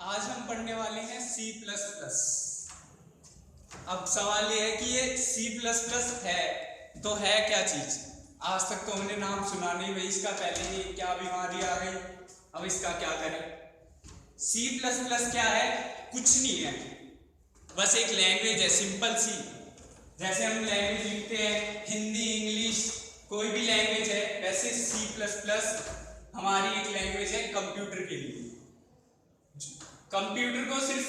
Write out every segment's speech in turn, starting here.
आज हम पढ़ने वाले हैं सी प्लस प्लस। अब सवाल ये है कि ये सी प्लस प्लस है तो है क्या चीज। आज तक तो हमने नाम सुना नहीं भाई इसका, पहले ही क्या बीमारी आ गई, अब इसका क्या करें। सी प्लस प्लस क्या है? कुछ नहीं है, बस एक लैंग्वेज है सिंपल सी। जैसे हम लैंग्वेज लिखते हैं हिंदी इंग्लिश कोई भी लैंग्वेज है, वैसे सी प्लस प्लस हमारी एक लैंग्वेज है कंप्यूटर के लिए। कंप्यूटर को सिर्फ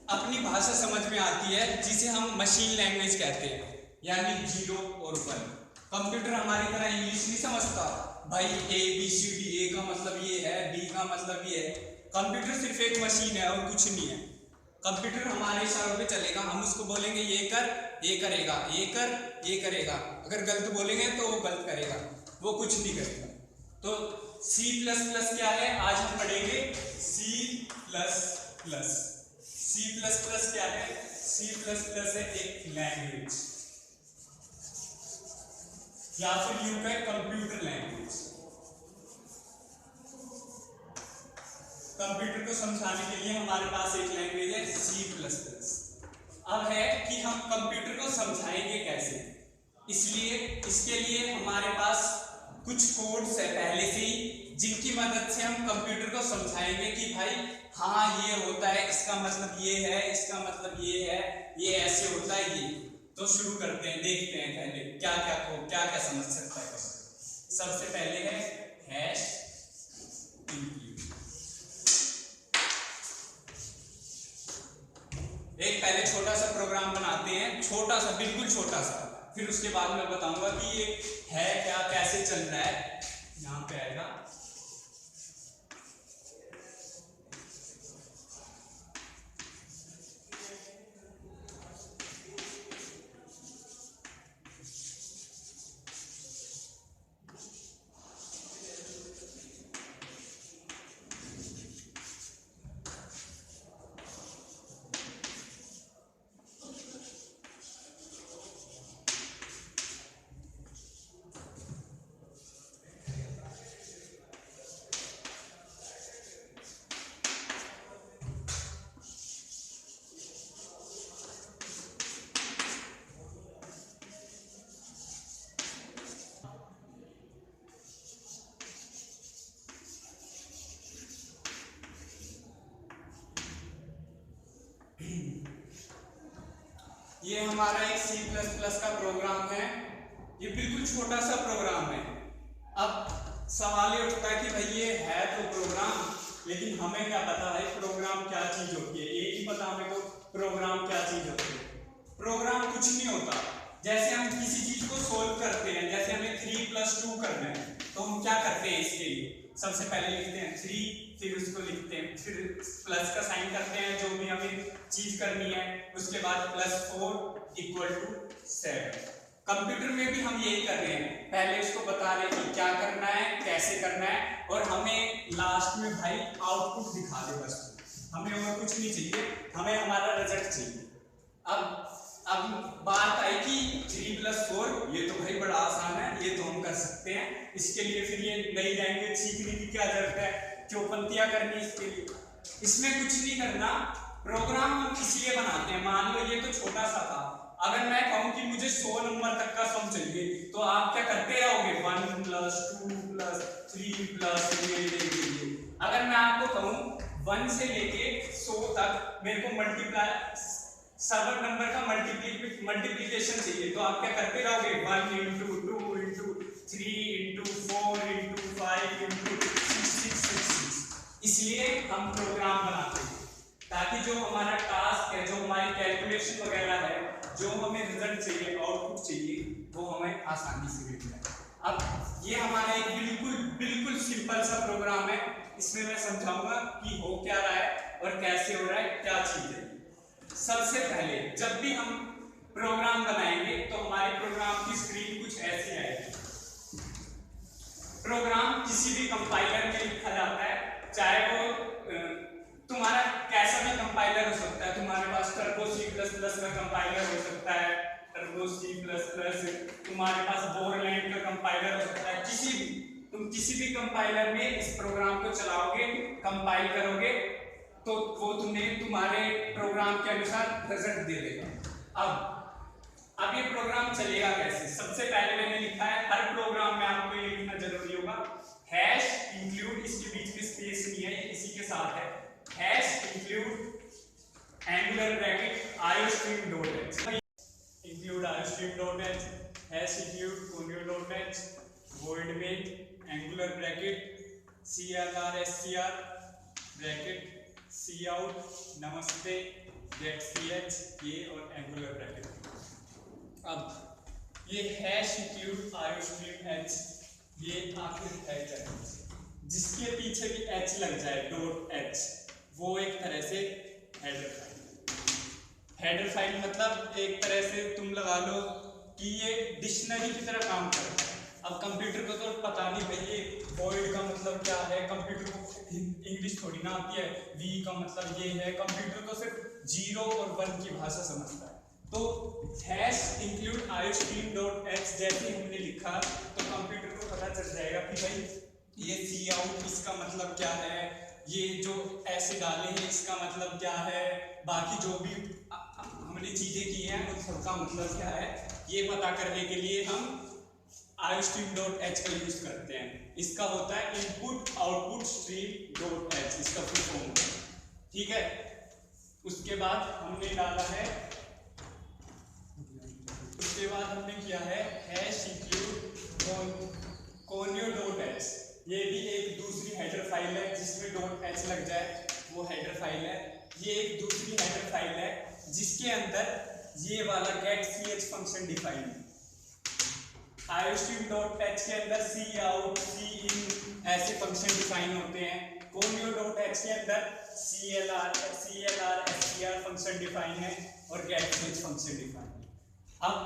अपनी भाषा समझ में आती है जिसे हम मशीन लैंग्वेज कहते हैं, यानी 0 और 1। कंप्यूटर हमारी तरह इंग्लिश नहीं समझता भाई, ए बी सी डी, ए का मतलब ये है, बी का मतलब ये है। कंप्यूटर सिर्फ एक मशीन है और कुछ नहीं है। कंप्यूटर हमारे इशारों पे चलेगा, हम उसको बोलेंगे ये कर, ये करेगा, ये कर, ये करेगा। अगर गलत बोलेंगे तो वो गलत करेगा, वो कुछ नहीं करेगा। तो सी प्लस प्लस क्या है आज हम पढ़ेंगे। C plus plus, C plus plus क्या है? सी प्लस प्लस है एक लैंग्वेज, या फिर यूं कहें कंप्यूटर लैंग्वेज। कंप्यूटर को समझाने के लिए हमारे पास एक लैंग्वेज है सी प्लस प्लस। अब है कि हम कंप्यूटर को समझाएंगे कैसे, इसलिए इसके लिए हमारे पास कुछ कोड्स है पहले से ही, जिनकी मदद से हम कंप्यूटर को समझाएंगे कि भाई हाँ ये होता है, इसका मतलब ये है, इसका मतलब ये है, ये ऐसे होता है ये। तो शुरू करते हैं, देखते हैं पहले क्या क्या कोड क्या क्या समझ सकता है। सबसे पहले है हैश इंक्लूड। एक पहले छोटा सा प्रोग्राम बनाते हैं, छोटा सा, बिल्कुल छोटा सा, फिर उसके बाद मैं बताऊंगा कि ये है क्या, कैसे चल रहा है। यहां पे आएगा ये हमारा एक सी प्लस प्लस का प्रोग्राम है। ये बिल्कुल छोटा सा प्रोग्राम है। अब सवाल ये उठता है कि भाई ये है तो प्रोग्राम, लेकिन हमें क्या पता है प्रोग्राम क्या चीज होती है। ये ही पता हमें को प्रोग्राम क्या चीज होती है। प्रोग्राम कुछ नहीं होता। जैसे हम किसी चीज को सोल्व करते हैं, जैसे हमें 3 + 2 करना है, तो हम क्या करते हैं इसके लिए सबसे पहले लिखते हैं 3, फिर उसको लिखते हैं, फिर प्लस का साइन करते हैं जो भी हमें चीज करनी है, उसके बाद +4 = 7। कंप्यूटर में भी हम यही कर रहे हैं, पहले उसको बता रहे हैं कि क्या करना है, कैसे करना है, और हमें लास्ट में भाई आउटपुट दिखा दे बस। हमें और कुछ नहीं चाहिए, हमें हमारा रिजल्ट चाहिए। अब बात आई कि 3 + 4, ये तो भाई बड़ा आसान है, ये तो हम कर सकते हैं। इसके लिए फिर ये नई लैंग्वेज सीखने की क्या जरूरत है, क्यों पंक्तियां करनी इसके लिए। इसमें कुछ नहीं करना, प्रोग्राम हम इसलिए बनाते हैं। मान लो ये तो छोटा सा था, अगर मैं कहूं कि मुझे 100 नंबर तक का सम चाहिए, तो आप क्या करते रहोगे 1 + 2 + 3 + अगर मैं आपको कहूं 1 से लेके 100 तक मेरे को मल्टीप्लाई 7 नंबर का मल्टीप्लिकेशन चाहिए, तो आप क्या करते रहोगे 1 × 2 × 3 × 4 × 5 × 6 इसलिए हम प्रोग्राम बनाते हैं ताकि जो हमारा टास्क है, जो हमारी कैलकुलेशन वगैरह है, जो हमें रिजल्ट चाहिए, आउटपुट चाहिए, वो हमें आसानी से मिल जाए। अब ये हमारा एक बिल्कुल सिंपल सा प्रोग्राम है। इसमें मैं समझाऊंगा कि हो क्या रहा है और कैसे हो रहा है, क्या चीज है। सबसे पहले जब भी हम प्रोग्राम बनाएंगे तो हमारे प्रोग्राम की स्क्रीन कुछ ऐसी आएगी। प्रोग्राम किसी भी कंपाइलर में लिखा जाता है, चाहे वो तुम्हारा कैसा भी कंपाइलर हो सकता है। तुम्हारे पास टर्बो C++ का कंपाइलर हो सकता है, टर्बो C++, तुम्हारे पास बोरलैंड का कंपाइलर हो सकता है। तुम किसी भी कंपाइलर में इस प्रोग्राम को चलाओगे, कंपाइल करोगे, तो वो तुम्हारे प्रोग्राम के अनुसार रिजल्ट दे देगा। अब ये प्रोग्राम चलेगा कैसे? सबसे पहले मैंने लिखा है, हर प्रोग्राम में आपको ये लिखना जरूरी होगा, हैश इंक्लूड, इसके बीच में स्पेस नहीं है, ये इसी के साथ है, hash include angular bracket iostream dot h, include iostream dot h, hash include conio dot h, void में angular bracket clr bracket cout नमस्ते get ch, ये और एंगुलर ब्रैकेट। अब ये हैश इंक्लूड iostream h, ये आखिर है क्या? जिसके पीछे भी h लग जाए, डॉट h, वो एक तरह से हेडर फाइल। हेडर फाइल मतलब एक तरह से तुम लगा लो कि ये डिक्शनरी की तरह काम करता है। अब कंप्यूटर को तो पता नहीं भाई ये void का मतलब क्या है, कंप्यूटर को इंग्लिश थोड़ी ना आती है, v का मतलब ये है, कंप्यूटर तो सिर्फ 0 और 1 की भाषा समझता है। तो hash include iostream dot h जैसे हमने लिखा तो कंप्यूटर को पता चल जाएगा कि भाई ये cout इसका मतलब क्या है, ये जो ऐसे डाले हैं इसका मतलब क्या है, बाकी जो भी हमने चीजें की हैं उन सबका मतलब क्या है, ये पता करने के लिए हम iostream डॉट h का यूज करते हैं। इसका होता है input output stream dot h, इसका फुल फॉर्म होता है, ठीक है। उसके बाद हमने डाला है, उसके बाद हमने किया है hash include conio dot h, ये भी एक दूसरी हेडर फाइल है जिसमें डॉट h लग जाए, वो हेडर फाइल है। ये एक दूसरी हेडर फाइल है जिसके अंदर ये वाला get ch फंक्शन डिफाइन है। iostream डॉट h के अंदर cout cin ऐसे फंक्शन डिफाइन होते हैं, conio डॉट h के अंदर clr str फंक्शन डिफाइन है और get ch फंक्शन डिफाइन है। अब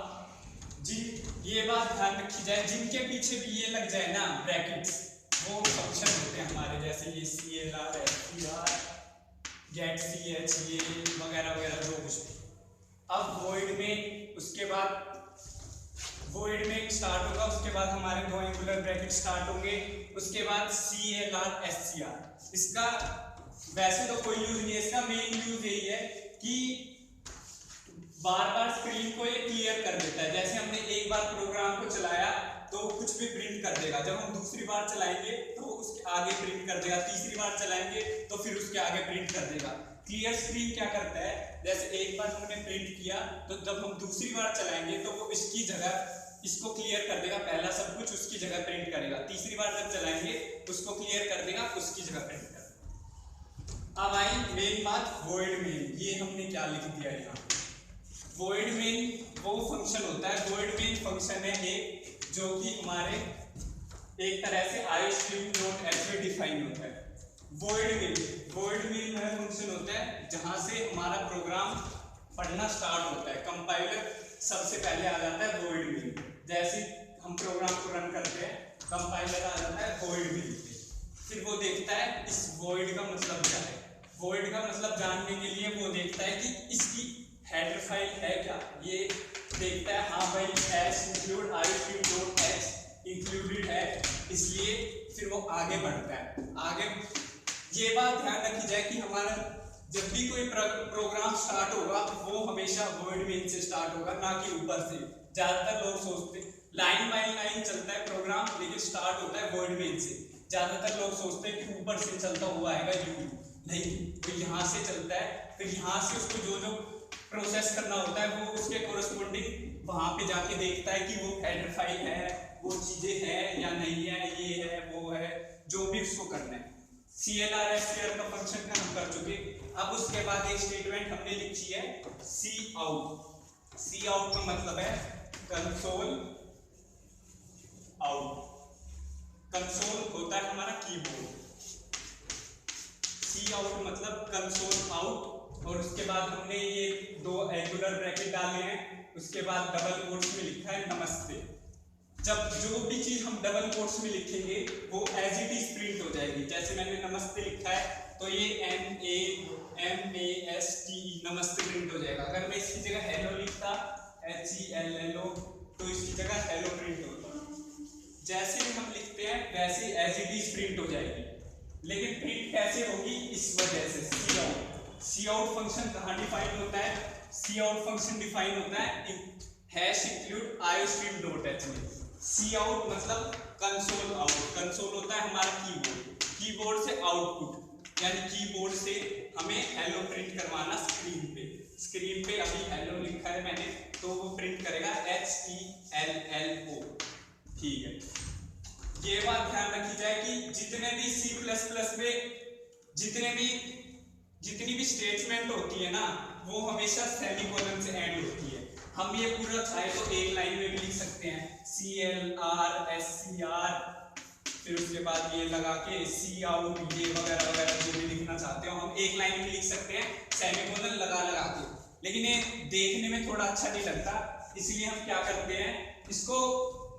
ये बात ध्यान रखी जाए, जिनके पीछे भी ये लग जाए ना ब्रैकेट्स, वो फंक्शन होते हैं हमारे, जैसे ये clr str get ch, ये वगैरह वगैरह जो कुछ भी। अब void में, उसके बाद void में स्टार्ट होगा, उसके बाद हमारे दो एंगुलर ब्रैकेट स्टार्ट होंगे, उसके बाद clr str। इसका वैसे तो कोई यूज नहीं है, इसका मेन यूज यही है कि बार बार स्क्रीन को ये क्लियर कर देता है। जैसे हमने एक बार प्रोग्राम को चलाया तो कुछ भी प्रिंट कर देगा, जब हम दूसरी बार चलाएंगे तो उसके आगे प्रिंट कर देगा, तीसरी बार चलाएंगे तो फिर उसके आगे प्रिंट कर देगा। क्लियर स्क्रीन क्या करता है, जैसे एक बार हमने प्रिंट किया तो जब हम दूसरी बार चलाएंगे तो वो इसकी जगह इसको क्लियर कर देगा, पहला सब कुछ उसकी जगह प्रिंट करेगा, तीसरी बार जब चलाएंगे उसको क्लियर कर देगा, उसकी जगह प्रिंट कर देगा। अब आई मेन बात, void मेन। ये हमने क्या लिख दिया यहाँ, void मेन वो फंक्शन होता है, void मेन फंक्शन है एक जो कि हमारे एक तरह से iostream डॉट h में डिफाइन होता है। void मेन वह फंक्शन होता है जहां से हमारा प्रोग्राम पढ़ना स्टार्ट होता है। कंपाइलर सबसे पहले आ जाता है void मेन, जैसे हम प्रोग्राम को रन करते हैं कंपाइलर आ जाता है void मेन पे, फिर वो देखता है इस void का मतलब क्या है। void का मतलब जानने के लिए वो देखता है कि इसकी हेडर फाइल है क्या, ये देखता है हाँ भाई hash include iostream dot h included है, इसलिए फिर वो आगे बढ़ता है। आगे ये बात ध्यान रखी जाए कि हमारा जब भी कोई प्रोग्राम स्टार्ट होगा वो हमेशा void मेन से स्टार्ट होगा, ना कि ऊपर से। ज्यादातर लोग सोचते लाइन बाय लाइन चलता है प्रोग्राम, लेकिन स्टार्ट होता है void मेन से। ज्यादातर लोग सोचते हैं कि ऊपर से चलता हुआ आएगा यू, नहीं, तो यहाँ से चलता है, फिर यहाँ से उसको जो जो प्रोसेस करना होता है वो उसके कोरस्पोंडिंग वहां पे जाके देखता है कि वो हेडर फाइल है, वो चीजें हैं या नहीं है, ये है वो है, जो भी उसको करना है। clr str का फंक्शन का हम कर चुके। अब उसके बाद एक स्टेटमेंट हमने लिखी है cout का मतलब है कंसोल आउट। कंसोल होता है हमारा कीबोर्ड, cout मतलब कंसोल आउट। और उसके बाद हमने ये दो एंगुलर ब्रैकेट डाले हैं, उसके बाद डबल कोट्स में लिखा है नमस्ते। जब जो भी चीज हम डबल कोट्स में लिखेंगे वो एज इट इज प्रिंट हो जाएगी। जैसे मैंने नमस्ते लिखा है तो ये NAMASTE नमस्ते प्रिंट हो जाएगा। अगर मैं इसकी जगह हेलो लिखता HELLO तो इसकी जगह हेलो प्रिंट होता। जैसे ही हम लिखते हैं वैसे एज इट इज प्रिंट हो जाएगी। लेकिन प्रिंट कैसे होगी, इस वजह से सी आउट फंक्शन कहाँ डिफाइन होता है, सी आउट फंक्शन डिफाइन होता है hash include iostream dot H में। सी आउट मतलब कंसोल आउट, कंसोल होता है हमारा कीबोर्ड, कीबोर्ड से आउटपुट यानी कीबोर्ड से हमें हेलो प्रिंट करवाना स्क्रीन पे, स्क्रीन पे अभी हेलो लिखा है मैंने तो वो प्रिंट करेगा HELLO। ठीक है, ये बात ध्यान रखी जाए कि जितने भी C++ में जितनी भी स्टेटमेंट होती है ना वो हमेशा सेमीकोलन से एंड होती है। हम ये पूरा चाहे तो एक लाइन में भी लिख सकते हैं CLR SCR, फिर उसके बाद ये लगा के सी आउट, ये वगैरह वगैरह जो भी लिखना चाहते हो हम एक लाइन में लिख सकते हैं सेमीकोलन लगा लगा के, लेकिन ये देखने में थोड़ा अच्छा नहीं लगता, इसलिए हम क्या करते हैं इसको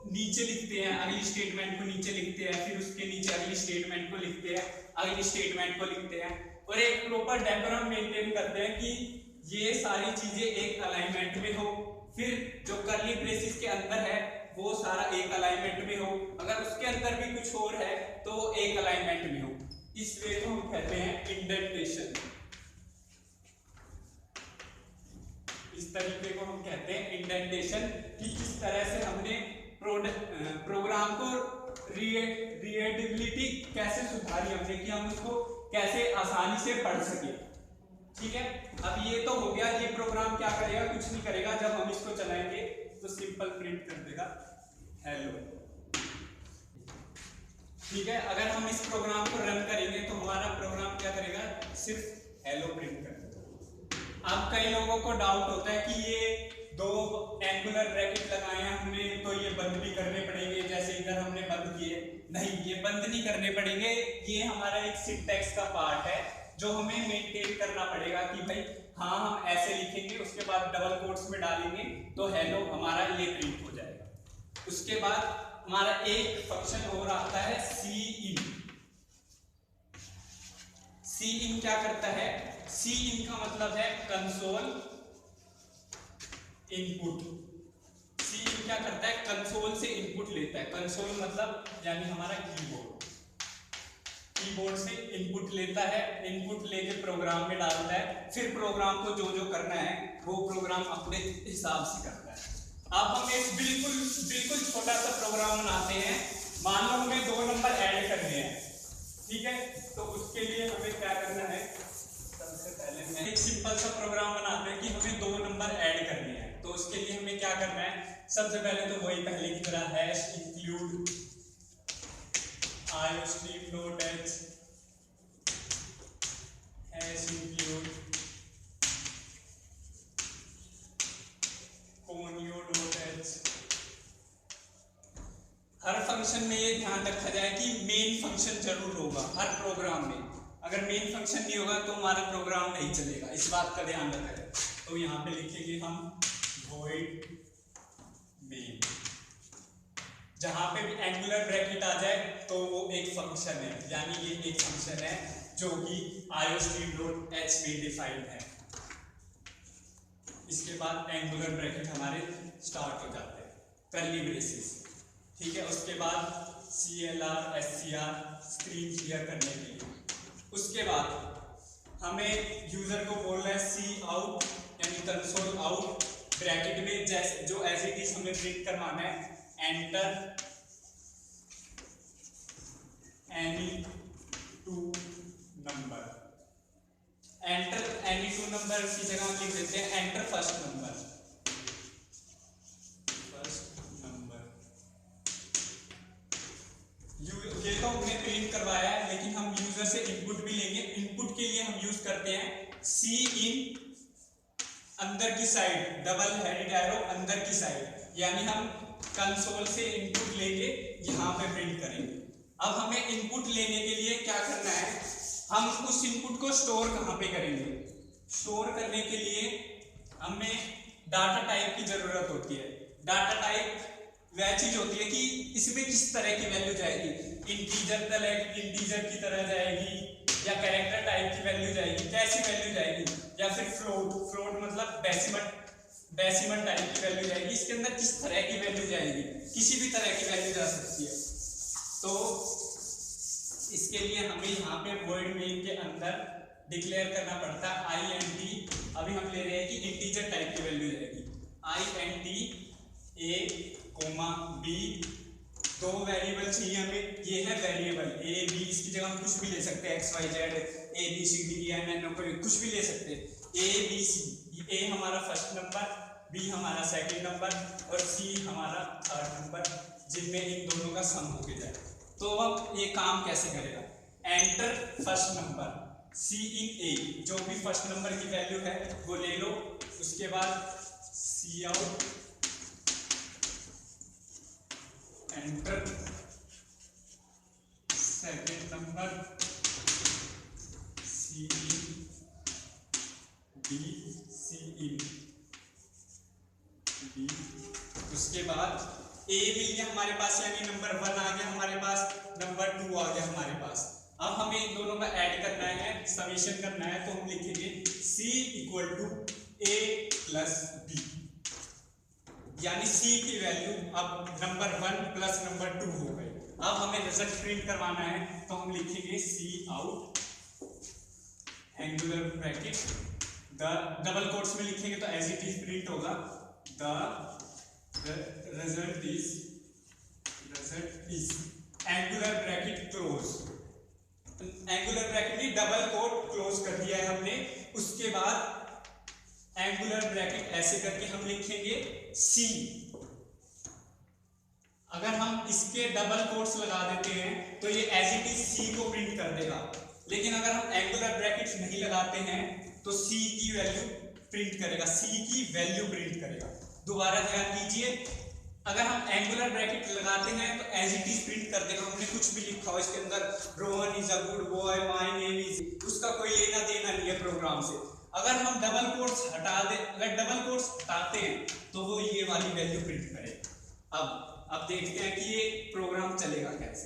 नीचे लिखते हैं, अगली स्टेटमेंट को नीचे लिखते हैं, फिर उसके नीचे अगली स्टेटमेंट को लिखते हैं, अगली स्टेटमेंट को लिखते हैं और एक प्रॉपर डेकोरम मेंटेन करते हैं कि ये सारी चीजें एक अलाइनमेंट में हो, फिर जो करली ब्रेसेस के अंदर है वो सारा एक अलाइनमेंट में हो, अगर उसके अंदर भी कुछ और है तो एक अलाइनमेंट में हो। इस वे को हम कहते हैं इंडेंटेशन, इस तरीके को हम कहते हैं इंडेंटेशन कि किस तरह से हमने प्रोग्राम को रीडेबिलिटी कैसे सुधारी हमने कि हम उसको कैसे आसानी से पढ़ सके। ठीक है, अब ये तो हो गया, ये प्रोग्राम क्या करेगा, कुछ नहीं करेगा, जब हम इसको चलाएंगे तो सिंपल प्रिंट कर देगा हेलो। ठीक है, अगर हम इस प्रोग्राम को रन करेंगे तो हमारा प्रोग्राम क्या करेगा, सिर्फ हेलो प्रिंट कर देगा। अब कई लोगों को डाउट होता है कि ये दो एंगुलर ब्रैकेट लगाए हैं हमने तो ये बंद भी करने पड़ेंगे, जैसे इधर हमने बंद किए, नहीं ये बंद नहीं करने पड़ेंगे, ये हमारा एक सिंटैक्स का पार्ट है जो हमें मेंटेन करना पड़ेगा कि भाई हाँ हम ऐसे लिखेंगे, उसके बाद डबल कोट्स में डालेंगे तो हेलो हमारा ये प्रिंट हो जाएगा। उसके बाद हमारा एक फंक्शन और आता है सी इन क्या करता है, सी इन का मतलब है कंसोल इनपुट। सी इन क्या करता है, कंसोल से इनपुट लेता है, कंसोल मतलब यानी हमारा कीबोर्ड से इनपुट लेता है, इनपुट लेके प्रोग्राम में डालता है, फिर प्रोग्राम को जो जो करना है वो प्रोग्राम अपने हिसाब से करता है। अब हम एक बिल्कुल छोटा सा प्रोग्राम बनाते हैं, मान लो हमें 2 नंबर ऐड करने हैं। ठीक है, तो उसके लिए हमें क्या करना है, सबसे पहले एक सिंपल सा प्रोग्राम बनाते हैं कि हमें 2 नंबर ऐड करने हैं, तो उसके लिए हमें क्या करना है, सबसे पहले तो वही पहले की तरह hash include iostream.h hash include conio.h। हर फंक्शन में ये ध्यान रखा जाए कि मेन फंक्शन जरूर होगा हर प्रोग्राम में, अगर मेन फंक्शन नहीं होगा तो हमारा प्रोग्राम नहीं चलेगा, इस बात का ध्यान रखा जाए। तो यहाँ पे लिखेंगे हम void main, जहां पे भी एंगुलर ब्रैकेट आ जाए तो वो एक फंक्शन है, यानी ये एक फंक्शन है जो कि iostream.h में डिफाइंड है। इसके बाद एंगुलर ब्रैकेट हमारे स्टार्ट हो जाते हैं, कर्ली ब्रेसेस। ठीक है, उसके बाद CLR SCR स्क्रीन क्लियर करने के लिए। उसके बाद हमें यूजर को बोलना है सी आउट यानी कंसोल आउट ब्रैकेट में जैसे जो एज इट इज हमें प्रिंट करवाना है, enter any 2 number. Enter any 2 number की जगह हम लिख देते हैं एंटर फर्स्ट नंबर। ये तो हमने प्रिंट करवाया है, लेकिन हम यूजर से इनपुट भी लेंगे। इनपुट के लिए हम यूज करते हैं सी इन अंदर की साइड, डबल हेडेड एरो अंदर की साइड, यानी हम कंसोल से इनपुट लेके यहाँ पे प्रिंट करेंगे। अब हमें इनपुट लेने के लिए क्या करना है, हम उस इनपुट को स्टोर कहाँ पे करेंगे। स्टोर करने के लिए हमें डाटा टाइप की जरूरत होती है। डाटा टाइप वह चीज होती है कि इसमें किस तरह की वैल्यू जाएगी, इंटीजर की तरह जाएगी या कैरेक्टर टाइप की वैल्यू जाएगी, कैसी वैल्यू जाएगी, या फिर फ्लोट मतलब डेसिमल टाइप की वैल्यू जाएगी। इसके अंदर किस तरह की वैल्यू जाएगी, किसी भी तरह की वैल्यू जा सकती है। तो इसके लिए हमें यहाँ पे वॉइड मेन के अंदर डिक्लेयर करना पड़ता है आई एन टी। अभी हम ले रहे हैं कि इंटीजर टाइप की वैल्यू रहेगी I N T A comma B. दो वेरिएबल चाहिए हमें, ये है वेरिएबल ए बी, इसकी जगह हम कुछ भी ले सकते हैं X Y Z A B C D M N कोई कुछ भी ले सकते हैं। ए बी सी, ए हमारा फर्स्ट नंबर, बी हमारा सेकंड नंबर और सी हमारा थर्ड नंबर, जिनमें इन दोनों का सम होके जाए। तो अब ये काम कैसे करेगा, एंटर फर्स्ट नंबर सी इन ए, जो भी फर्स्ट नंबर की वैल्यू है वो ले लो, उसके बाद C out enter second number C in B C in B. उसके बाद ए मिल गया हमारे पास, यानी नंबर 1 आ गया हमारे पास, नंबर 2 आ गया हमारे पास। अब हमें इन दोनों का ऐड करना है, समेशन करना है, तो हम लिखेंगे C equal to A plus B, यानी C की वैल्यू अब नंबर 1 प्लस नंबर 2 हो गई। अब हमें रिजल्ट प्रिंट करवाना है, तो हम लिखेंगे C out angular bracket the, double quotes में लिखेंगे तो एज इट इज प्रिंट होगा, the result is angular bracket close. Angular bracket he double quote close कर दिया है हमने। उसके बाद एंगुलर ब्रैकेट ऐसे करके हम लिखेंगे C। अगर हम इसके डबल कोट्स लगा देते हैं तो ये एज इट इज C को प्रिंट कर देगा, लेकिन अगर हम एंगुलर ब्रैकेट नहीं लगाते हैं तो C की वैल्यू प्रिंट करेगा, C की वैल्यू प्रिंट करेगा। दोबारा ध्यान दीजिए, अगर हम एंगुलर ब्रैकेट लगाते हैं तो एज इट इज प्रिंट कर देगा, हमने कुछ भी लिखा हो इसके अंदर, Rohan is a good boy, my name is, उसका कोई लेना देना नहीं है प्रोग्राम से। अगर हम डबल कोट्स हटा दे, अगर डबल कोट्स हटाते हैं तो वो ये वाली वैल्यू प्रिंट करेगा। अब देखते हैं कि ये प्रोग्राम चलेगा कैसे।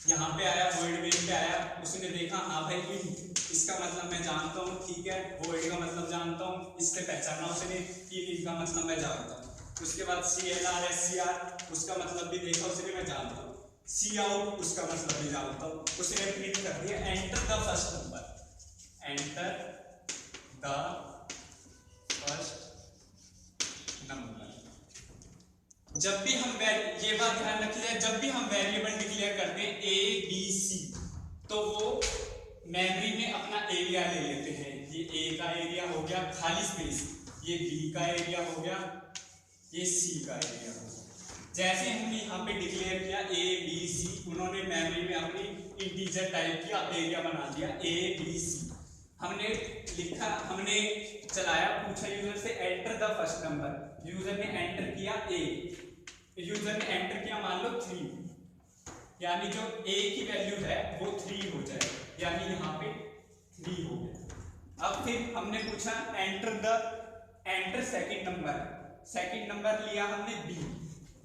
यहाँ पे आया वॉइड मेन पे आया, उसने देखा हाँ भाई इसका मतलब मैं जानता हूँ, ठीक है, वॉइड का मतलब जानता हूँ, इससे पहचाना उसने कि इसका मतलब मैं जानता हूँ। उसके बाद CLR SCR, उसका मतलब भी देखा उसने, मैं जानता हूँ। C आउट, उसका मतलब भी जानता हूँ, उसने प्रिंट कर दिया enter the first number, enter the first number. जब भी हम ये बात ध्यान रखिए, जब भी हम वेरिएबल डिक्लेयर करते हैं A B C तो वो मेमोरी में अपना एरिया ले लेते हैं। ये A का एरिया हो गया खाली स्पेस, ये B का एरिया हो गया, ये C का एरिया हो गया। जैसे हमने यहाँ पे डिक्लेयर किया A B C, उन्होंने मेमोरी में अपनी इंटीजर टाइप का एरिया बना दिया A B C। हमने लिखा, हमने चलाया, पूछा यूजर से enter the first number, user ने एंटर किया A, यूजर ने एंटर किया मान लो 3, यानी जो A की वैल्यू है वो 3 हो जाए, यानी यहाँ पे 3 हो गया। अब फिर हमने पूछा enter second number, second number लिया हमने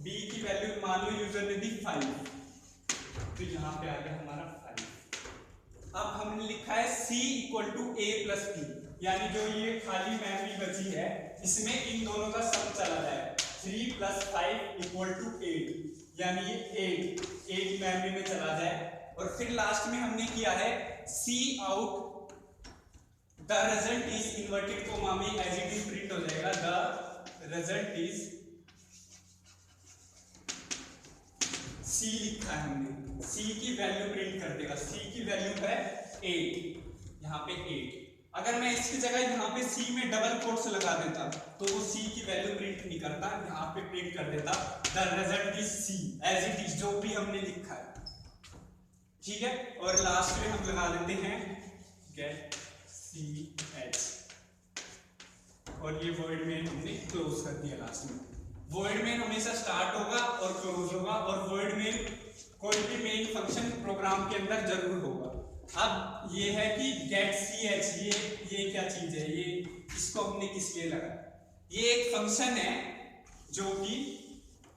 B की वैल्यू मान लो यूजर ने दी 5, तो यहाँ पे आ गया हमारा 5। अब हमने लिखा है C equal to A plus B, यानी जो ये खाली मेमोरी बची है इसमें इन दोनों का सम चला जाए, 3 प्लस 5 इक्वल टू 8, यानी ये 8 मेमोरी में चला जाए। और फिर लास्ट में हमने किया है C out the result is inverted coma में एज इट इज प्रिंट हो जाएगा, द रिजल्ट इज C लिखा है हमने, C की वैल्यू प्रिंट कर देगा, C की वैल्यू है 8, यहाँ पे 8। अगर मैं इसकी जगह यहाँ पे C में डबल कोट्स लगा देता तो वो C की वैल्यू प्रिंट नहीं करता, यहाँ पे प्रिंट कर देता the result is C as it is, जो भी हमने लिखा है, ठीक है। और लास्ट में हम लगा देते हैं गेट CH, और ये वर्ड में हमने क्लोज कर दिया लास्ट में। वर्ड में हमेशा स्टार्ट होगा और क्लोज होगा, और वर्ड में कोई भी मेन फंक्शन प्रोग्राम के अंदर जरूर होगा। अब ये है कि गेट CH, ये क्या चीज है, ये इसको हमने किस लिए लगा, ये एक फंक्शन है जो कि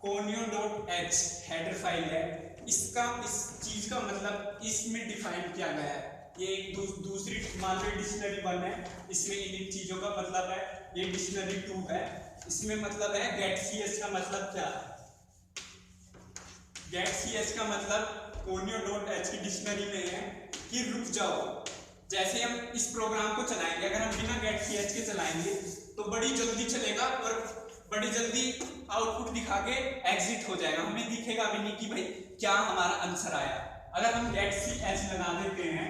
conio.h हेडर फाइल है, इसका इस चीज का मतलब इसमें डिफाइन किया गया है। ये एक दूसरी मान लो डिक्शनरी 1 है, इसमें इन चीजों का मतलब है, ये डिक्शनरी 2 है, इसमें मतलब है गेट CH का मतलब क्या है, गेट सी एच का मतलब कोनियो डॉट एच की डिक्शनरी में है कि रुक जाओ। जैसे हम इस प्रोग्राम को चलाएंगे, अगर हम बिना गेट सी एच के चलाएंगे तो बड़ी जल्दी चलेगा और बड़ी जल्दी आउटपुट दिखा के एग्जिट हो जाएगा, हमें दिखेगा भी नहीं कि भाई क्या हमारा आंसर आया। अगर हम गेट सी एच लगा देते हैं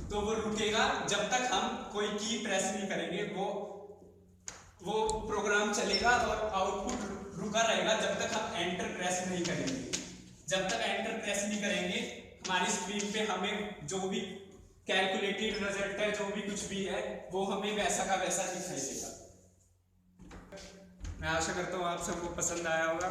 तो वो रुकेगा जब तक हम कोई की प्रेस नहीं करेंगे, वो प्रोग्राम चलेगा और आउटपुट रुका रहेगा जब तक हम एंटर प्रेस नहीं करेंगे। जब तक एंटर प्रेस नहीं करेंगे हमारी स्क्रीन पे हमें जो भी कैलकुलेटेड रिजल्ट है, जो भी कुछ भी है, वो हमें वैसा का वैसा दिखाई देगा। मैं आशा करता हूँ आप सबको पसंद आया होगा।